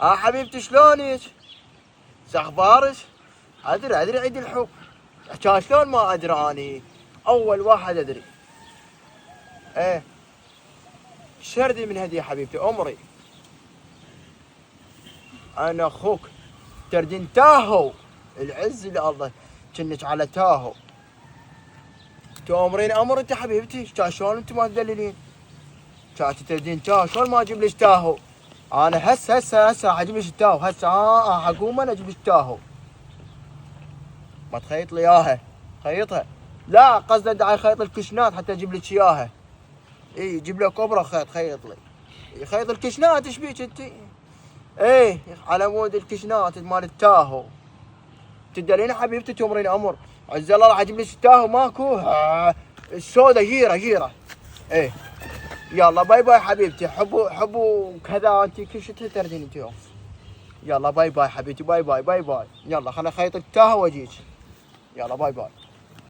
حبيبتي شلونك؟ شخبارك؟ ادري عيد الحب. كان شلون ما ادري اني اول واحد ادري. ايه شردي من هديه حبيبتي عمري. انا اخوك تردين تاهو العز لله كنك على تاهو. تؤمرين امر انت حبيبتي. كان شلون انت ما تدللين؟ كانت تردين تاهو شلون ما اجيب لك تاهو؟ انا هسه حجيب لك تاهو هسه حقوم انا اجيب لك تاهو. ما تخيط لي اياها خيطها. لا قصدي داعي خيط الكشنات حتى اجيب لك اياها. اي جيب لك كبره خيط لي. خيط الكشنات ايش بيك انت؟ ايه على مود الكشنات مال التاهو. تدرين حبيبتي تمرين امر عز الله راح اجيب لك التاهو ماكو. السوداء جيره. ايه يلا باي باي حبيبتي. حبوا كذا انت كل شيء تردين انت يوم. يلا باي باي حبيبتي باي باي. يلا خلنا خيط التاهو واجيك. يلا باي باي.